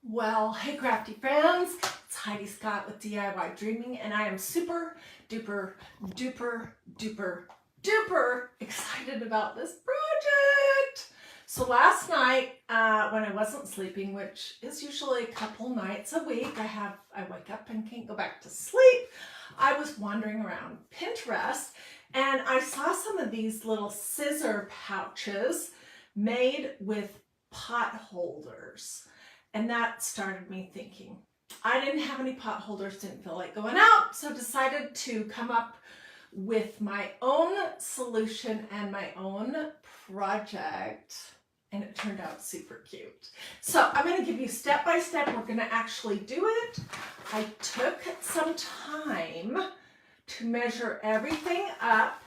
Well, hey crafty friends, it's Hiedi Scott with DiyDreaming, and I am super duper duper duper duper excited about this project. So last night when I wasn't sleeping, which is usually a couple nights a week, I wake up and can't go back to sleep. I was wandering around Pinterest and I saw some of these little scissor pouches made with pot holders. And that started me thinking. I didn't have any pot holders, didn't feel like going out, so decided to come up with my own solution and my own project, and it turned out super cute. So I'm going to give you step by step. We're going to actually do it. I took some time to measure everything up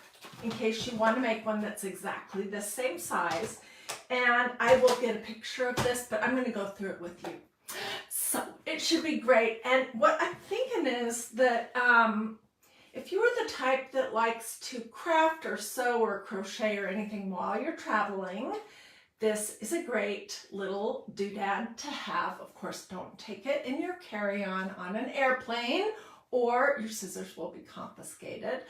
in case you want to make one that's exactly the same size. And I will get a picture of this, but I'm going to go through it with you. So it should be great. And what I'm thinking is that if you are the type that likes to craft or sew or crochet or anything while you're traveling, this is a great little doodad to have. Of course, don't take it in your carry-on on an airplane, or your scissors will be confiscated.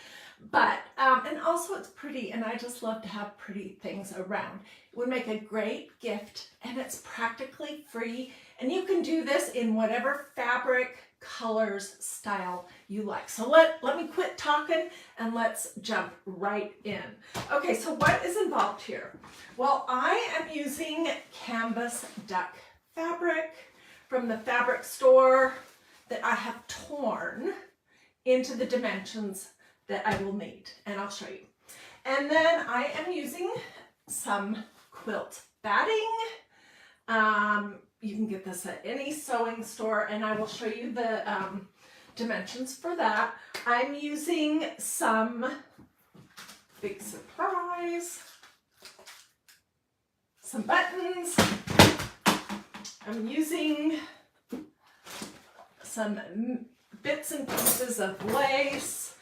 But, and also it's pretty, and I just love to have pretty things around. It would make a great gift, and it's practically free, and you can do this in whatever fabric, colors, style you like. So let me quit talking and let's jump right in. Okay, so what is involved here? Well, I am using canvas duck fabric from the fabric store that I have torn into the dimensions that I will need, and I'll show you. And then I am using some quilt batting. You can get this at any sewing store, and I will show you the dimensions for that. I'm using some, big surprise, some buttons. I'm using some bits and pieces of lace.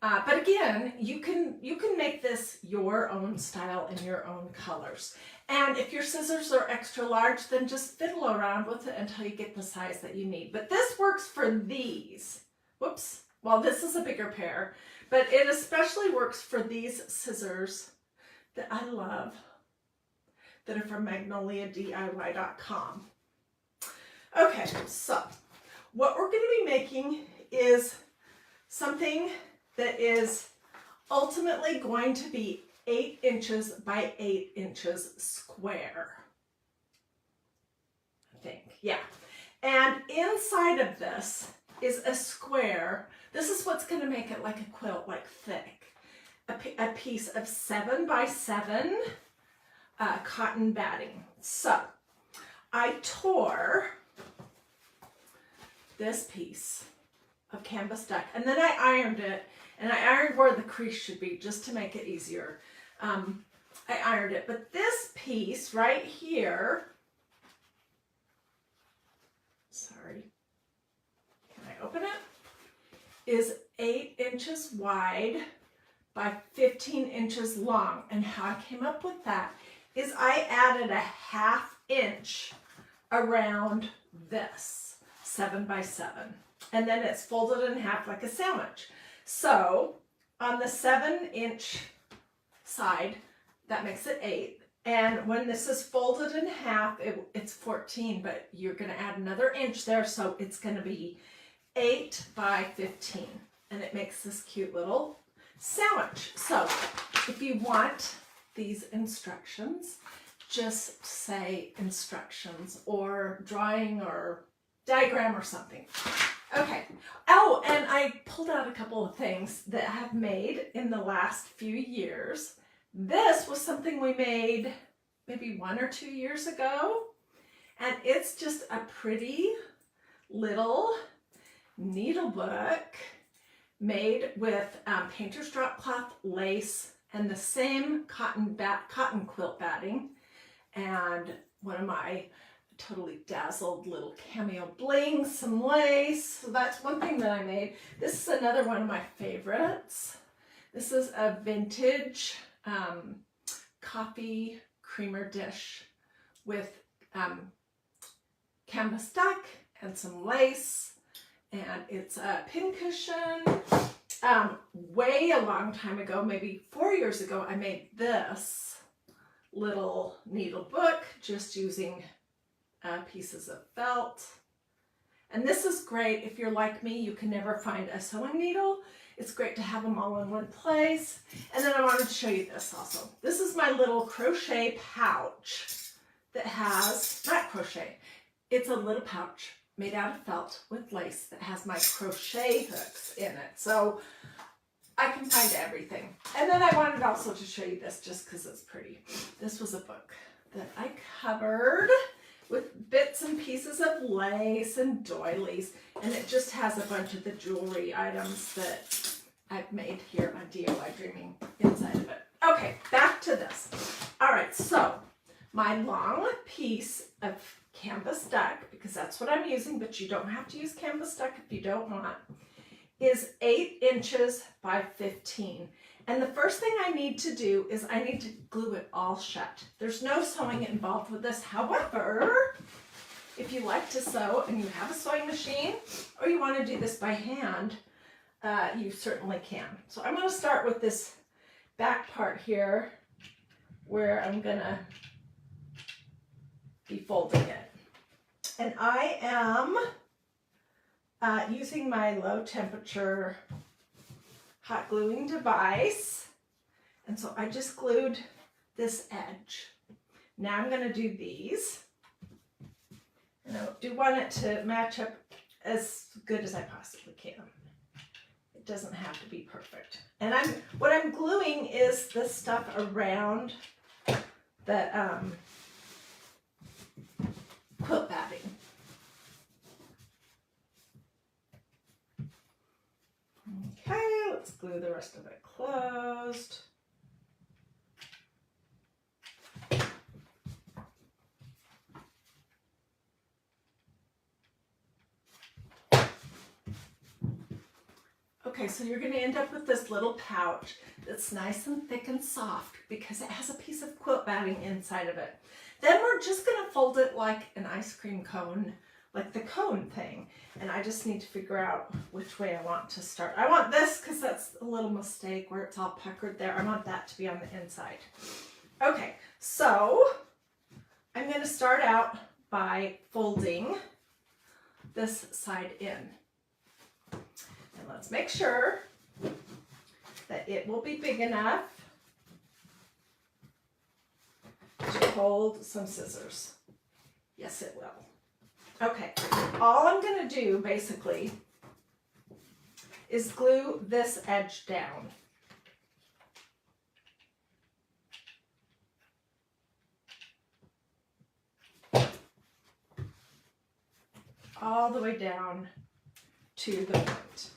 But again, you can make this your own style and your own colors. And if your scissors are extra large, then just fiddle around with it until you get the size that you need. But this works for these. Whoops. Well, this is a bigger pair, but it especially works for these scissors that I love, that are from magnoliadiy.com. Okay, so what we're going to be making is something that is ultimately going to be 8 inches by 8 inches square. I think, yeah. And inside of this is a square. This is what's going to make it like a quilt, like thick. A piece of 7 by 7 cotton batting. So I tore this piece of canvas duck, and then I ironed it, and I ironed where the crease should be just to make it easier. I ironed it, but this piece right here, sorry, can I open it, is 8 inches wide by 15 inches long. And how I came up with that is I added a 1/2 inch around this 7 by 7. And then it's folded in half like a sandwich. So on the 7-inch side, that makes it 8. And when this is folded in half, it's 14, but you're going to add another inch there, so it's going to be 8 by 15. And it makes this cute little sandwich. So if you want these instructions, just say instructions or drawing or diagram or something. Okay. Oh, and I pulled out a couple of things that I have made in the last few years. This was something we made maybe 1 or 2 years ago, and it's just a pretty little needle book made with painter's drop cloth, lace, and the same cotton quilt batting, and one of my totally dazzled little cameo blings, some lace. So that's one thing that I made. This is another one of my favorites. This is a vintage coffee creamer dish with canvas duck and some lace, and it's a pincushion. Way a long time ago, maybe 4 years ago, I made this little needle book just using pieces of felt. And this is great if you're like me, you can never find a sewing needle. It's great to have them all in one place. And then I wanted to show you this also. This is my little crochet pouch that has, not crochet, it's a little pouch made out of felt with lace that has my crochet hooks in it. So I can find everything. And then I wanted also to show you this just because it's pretty. This was a book that I covered with bits and pieces of lace and doilies. And it just has a bunch of the jewelry items that I've made here on DiyDreaming inside of it. Okay, back to this. All right, so my long piece of canvas duck, because that's what I'm using, but you don't have to use canvas duck if you don't want, is 8 inches by 15. And the first thing I need to do is I need to glue it all shut. There's no sewing involved with this. However, if you like to sew and you have a sewing machine or you want to do this by hand, you certainly can. So I'm going to start with this back part here where I'm going to be folding it. And I am using my low temperature hot gluing device. And so I just glued this edge. Now I'm going to do these. And I do want it to match up as good as I possibly can. It doesn't have to be perfect. And what I'm gluing is the stuff around the quilt batting. Okay, let's glue the rest of it closed. Okay, so you're going to end up with this little pouch that's nice and thick and soft because it has a piece of quilt batting inside of it. Then we're just going to fold it like an ice cream cone, like the cone thing. And I just need to figure out which way I want to start. I want this because that's a little mistake where it's all puckered there. I want that to be on the inside. Okay, so I'm going to start out by folding this side in. And let's make sure that it will be big enough to hold some scissors. Yes, it will. Okay, all I'm going to do basically is glue this edge down. All the way down to the point.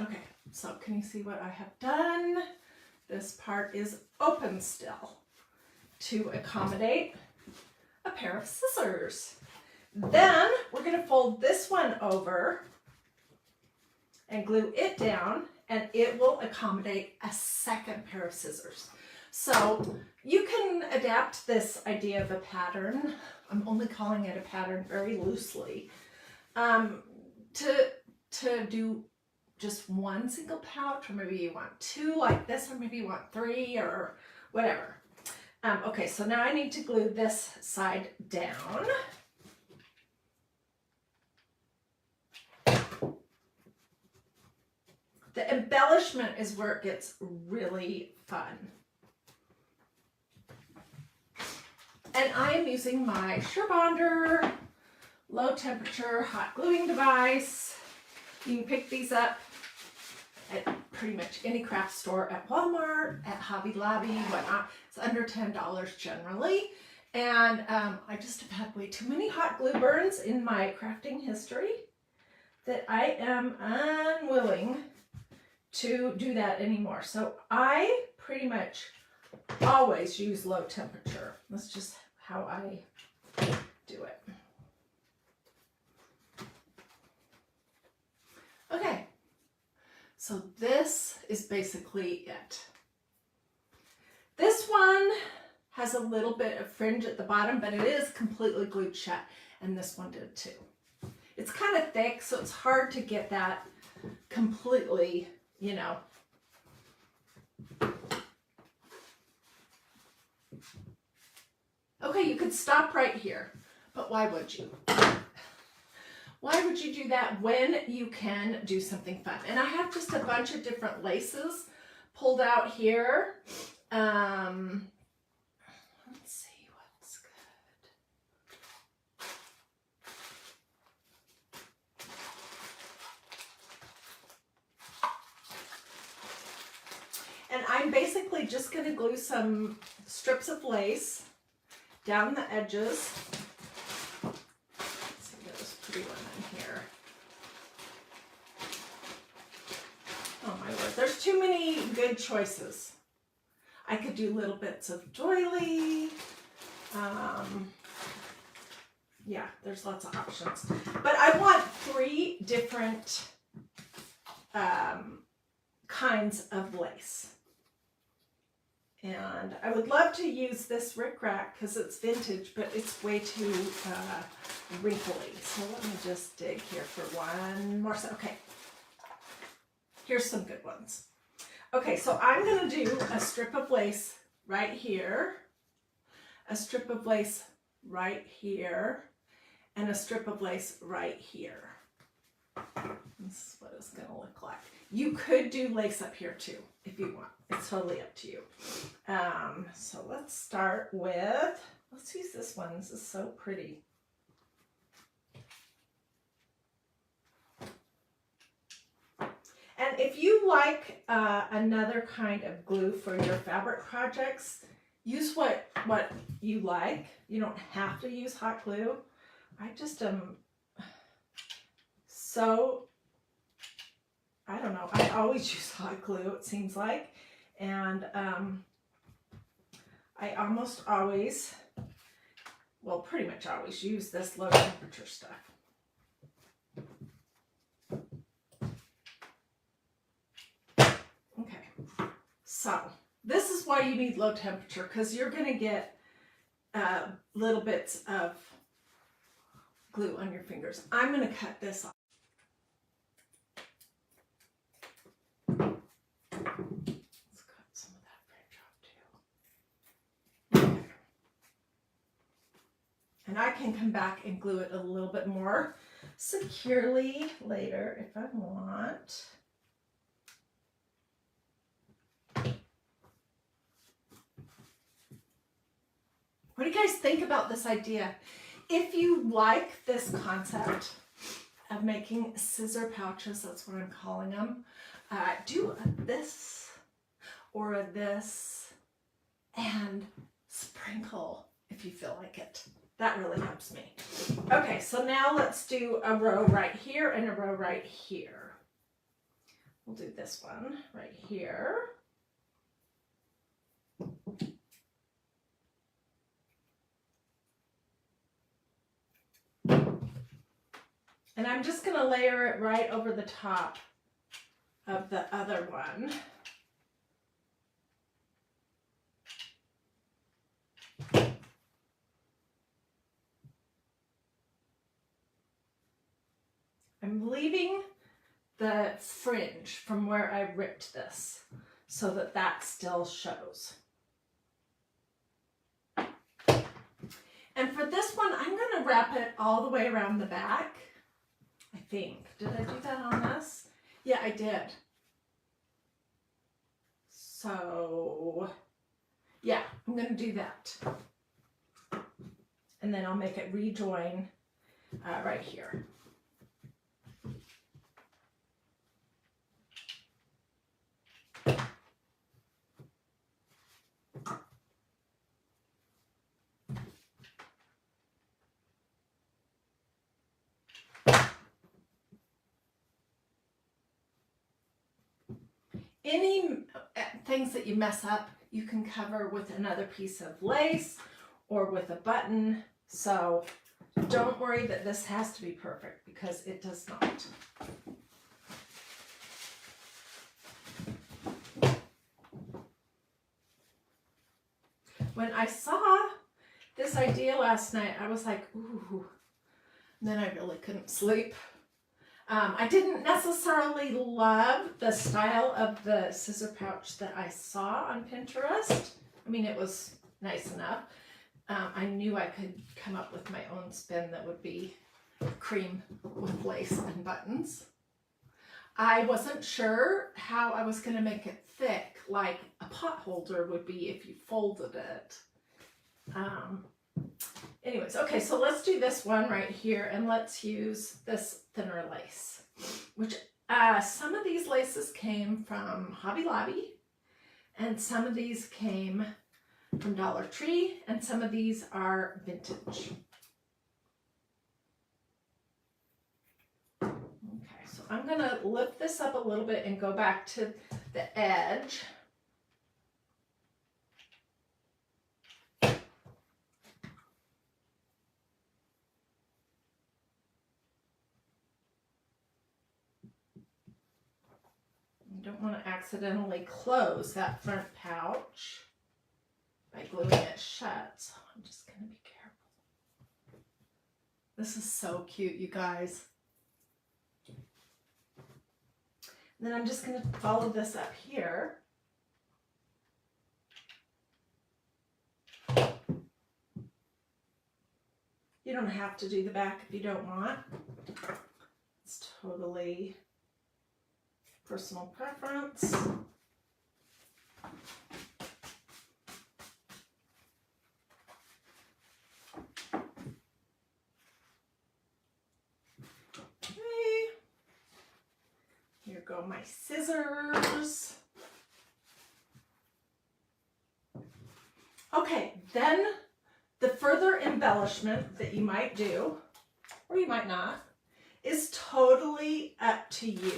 Okay, so can you see what I have done? This part is open still to accommodate a pair of scissors. Then we're going to fold this one over and glue it down, and it will accommodate a second pair of scissors. So you can adapt this idea of a pattern, I'm only calling it a pattern very loosely, to do just one single pouch, or maybe you want 2 like this, or maybe you want 3 or whatever. Okay, so now I need to glue this side down. The embellishment is where it gets really fun. And I am using my Surebonder low temperature hot gluing device. You can pick these up at pretty much any craft store, at Walmart, at Hobby Lobby, whatnot. It's under $10 generally. And I just have had way too many hot glue burns in my crafting history that I am unwilling to do that anymore. So I pretty much always use low temperature. That's just how I do it. Okay, so this is basically it. This one has has a little bit of fringe at the bottom, but it is completely glued shut, and this one did too. It's kind of thick, so it's hard to get that completely, you know. Okay, you could stop right here, but why would you? Why would you do that when you can do something fun? And I have just a bunch of different laces pulled out here. Let's see what's good. And I'm basically just going to glue some strips of lace down the edges. Let's see, there's a pretty one in here. Oh my word, there's too many good choices. I could do little bits of doily. Yeah, there's lots of options. But I want 3 different kinds of lace. And I would love to use this rickrack because it's vintage, but it's way too wrinkly. So let me just dig here for one more set. Okay, here's some good ones. Okay, so I'm going to do a strip of lace right here, a strip of lace right here, and a strip of lace right here. This is what it's going to look like. You could do lace up here too, if you want. It's totally up to you. So let's start with, let's use this one. This is so pretty. And if you like another kind of glue for your fabric projects, use what you like. You don't have to use hot glue. I just am so, I don't know, I always use hot glue, it seems like. And I almost always, well, pretty much always use this low temperature stuff. Okay, so this is why you need low temperature, because you're going to get little bits of glue on your fingers. I'm going to cut this off. And I can come back and glue it a little bit more securely later if I want. What do you guys think about this idea? If you like this concept of making scissor pouches, that's what I'm calling them, do a this or a this and sprinkle if you feel like it. That really helps me. Okay, so now let's do a row right here and a row right here. We'll do this one right here. And I'm just going to layer it right over the top of the other one. I'm leaving the fringe from where I ripped this so that that still shows. And for this one, I'm going to wrap it all the way around the back, I think. Did I do that on this? Yeah, I did. So, yeah, I'm going to do that. And then I'll make it rejoin right here. Any things that you mess up, you can cover with another piece of lace or with a button. So don't worry that this has to be perfect, because it does not. when I saw this idea last night, I was like, ooh, and then I really couldn't sleep. I didn't necessarily love the style of the scissor pouch that I saw on Pinterest. I mean, it was nice enough. I knew I could come up with my own spin that would be cream with lace and buttons. I wasn't sure how I was going to make it thick, like a pot holder would be if you folded it. Anyways, okay, so let's do this one right here, and let's use this thinner lace, which some of these laces came from Hobby Lobby, and some of these came from Dollar Tree, and some of these are vintage. Okay, so I'm going to lift this up a little bit and go back to the edge. You don't want to accidentally close that front pouch by gluing it shut, so I'm just going to be careful. This is so cute, you guys. And then I'm just going to follow this up here. You don't have to do the back if you don't want. It's totally personal preference. Okay. Here go my scissors. Okay, then the further embellishment that you might do, or you might not, is totally up to you.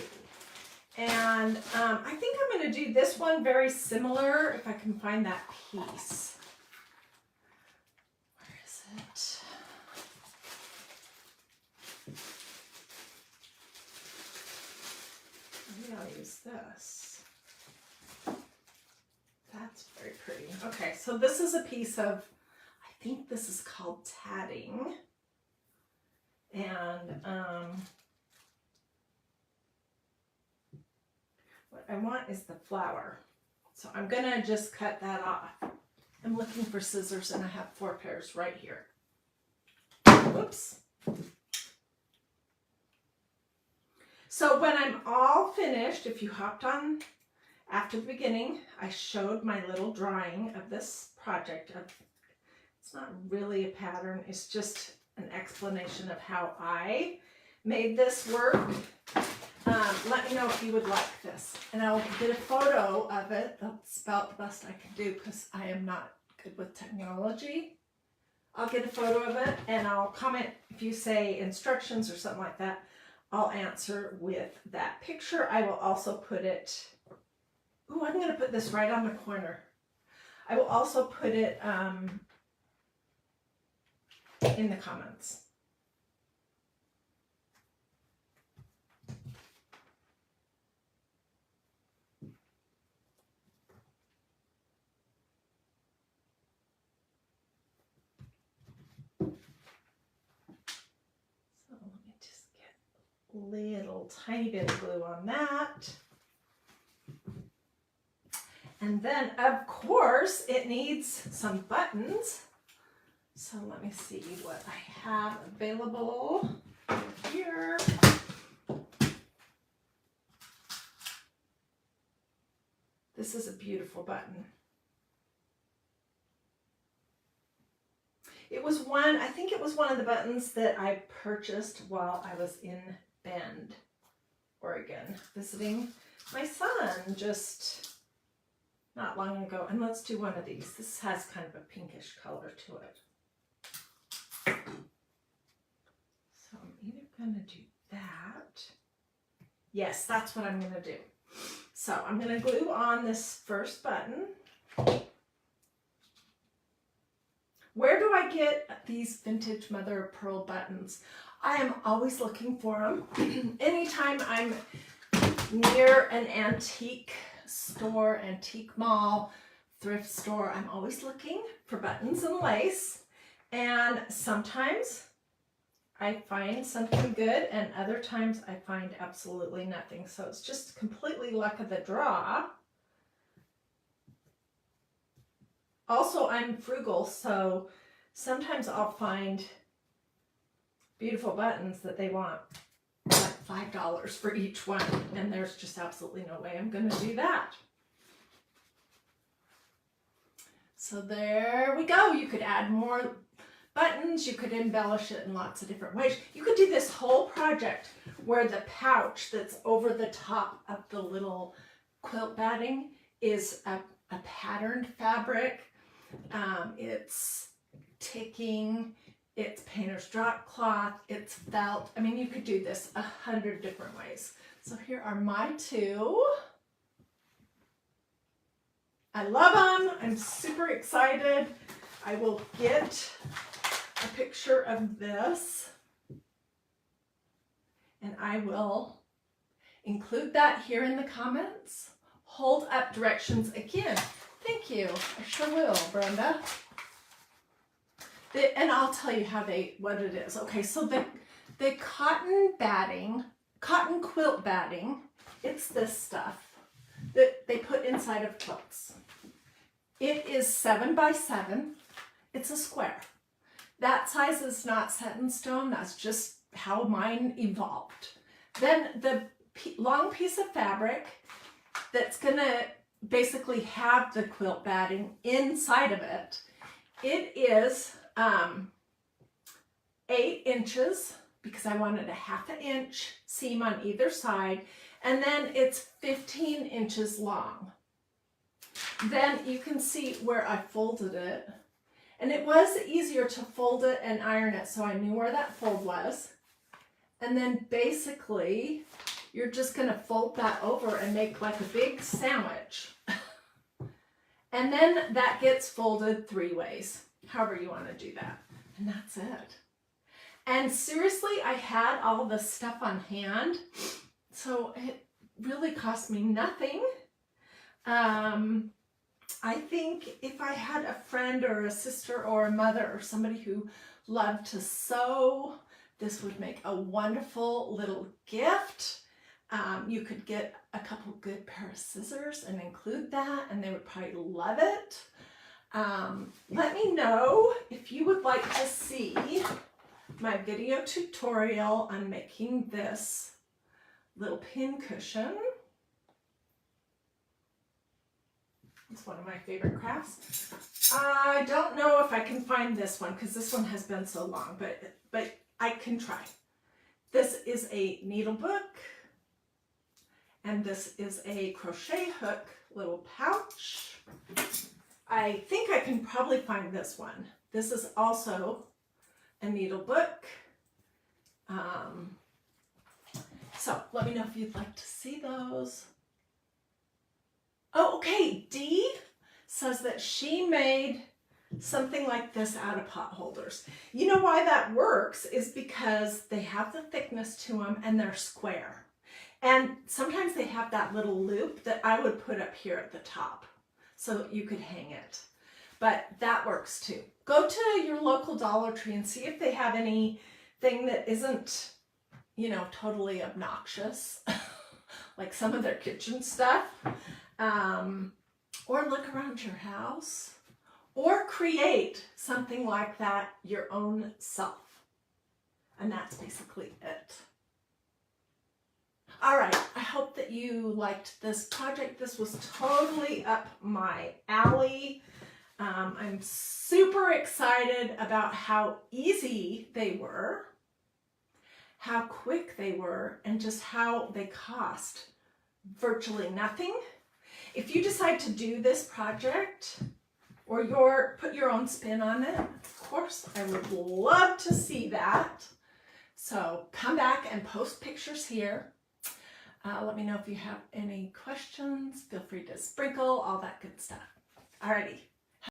And I think I'm going to do this one very similar, if I can find that piece. Where is it? Maybe I'll use this. That's very pretty. Okay, so this is a piece of, I think this is called tatting. And what I want is the flower. So I'm gonna just cut that off. I'm looking for scissors and I have 4 pairs right here. Whoops. So when I'm all finished, if you hopped on after the beginning, I showed my little drawing of this project. It's not really a pattern, it's just an explanation of how I made this work. Let me know if you would like this, and I'll get a photo of it. That's about the best I can do because I am not good with technology. I'll get a photo of it and I'll comment if you say instructions or something like that. I'll answer with that picture. I will also put it, ooh, I'm going to put this right on the corner. I will also put it in the comments. So let me just get a little tiny bit of glue on that. And then, of course, it needs some buttons. So let me see what I have available here. This is a beautiful button. It was one, I think it was one of the buttons that I purchased while I was in Bend, Oregon, visiting my son just not long ago. And let's do one of these. This has kind of a pinkish color to it. So I'm either going to do that. Yes, that's what I'm going to do. So I'm going to glue on this first button. Where do I get these vintage mother of pearl buttons? I am always looking for them. Anytime I'm near an antique store, antique mall, thrift store. I'm always looking for buttons and lace, and sometimes I find something good and other times I find absolutely nothing. So it's just completely luck of the draw. Also, I'm frugal, so sometimes I'll find beautiful buttons that they want like $5 for each one, and there's just absolutely no way I'm going to do that. So there we go. You could add more buttons. You could embellish it in lots of different ways. You could do this whole project where the pouch that's over the top of the little quilt batting is a patterned fabric. It's ticking, it's painter's drop cloth, it's felt. I mean, you could do this 100 different ways. So here are my two. I love them. I'm super excited. I will get a picture of this and I will include that here in the comments. Hold up directions again. Thank you. I sure will, Brenda. And I'll tell you what it is. Okay, so the cotton quilt batting, it's this stuff that they put inside of quilts. It is 7 by 7. It's a square. That size is not set in stone. That's just how mine evolved. Then the long piece of fabric that's gonna basically have the quilt batting inside of it. It is 8 inches because I wanted a 1/2 inch seam on either side, and then it's 15 inches long. Then you can see where I folded it, and it was easier to fold it and iron it, so I knew where that fold was. And then basically you're just going to fold that over and make like a big sandwich. And then that gets folded 3 ways, however you want to do that. And that's it. And seriously, I had all this stuff on hand, so it really cost me nothing. I think if I had a friend or a sister or a mother or somebody who loved to sew, this would make a wonderful little gift. You could get a couple good pair of scissors and include that, and they would probably love it. Let me know if you would like to see my video tutorial on making this little pin cushion. It's one of my favorite crafts. I don't know if I can find this one because this one has been so long, but I can try. This is a needle book, and this is a crochet hook little pouch. I think I can probably find this one. This is also a needle book. So let me know if you'd like to see those. Oh, okay. Dee says that she made something like this out of pot holders. You know why that works is because they have the thickness to them and they're square. And sometimes they have that little loop that I would put up here at the top so you could hang it. But that works too. Go to your local Dollar Tree and see if they have anything that isn't, you know, totally obnoxious, like some of their kitchen stuff. Or look around your house, or create something like that your own self. And that's basically it. All right, I hope that you liked this project. This was totally up my alley. I'm super excited about how easy they were, how quick they were, and just how they cost virtually nothing. If you decide to do this project or put your own spin on it, of course, I would love to see that. So come back and post pictures here. Let me know if you have any questions. Feel free to sprinkle, all that good stuff. Alrighty.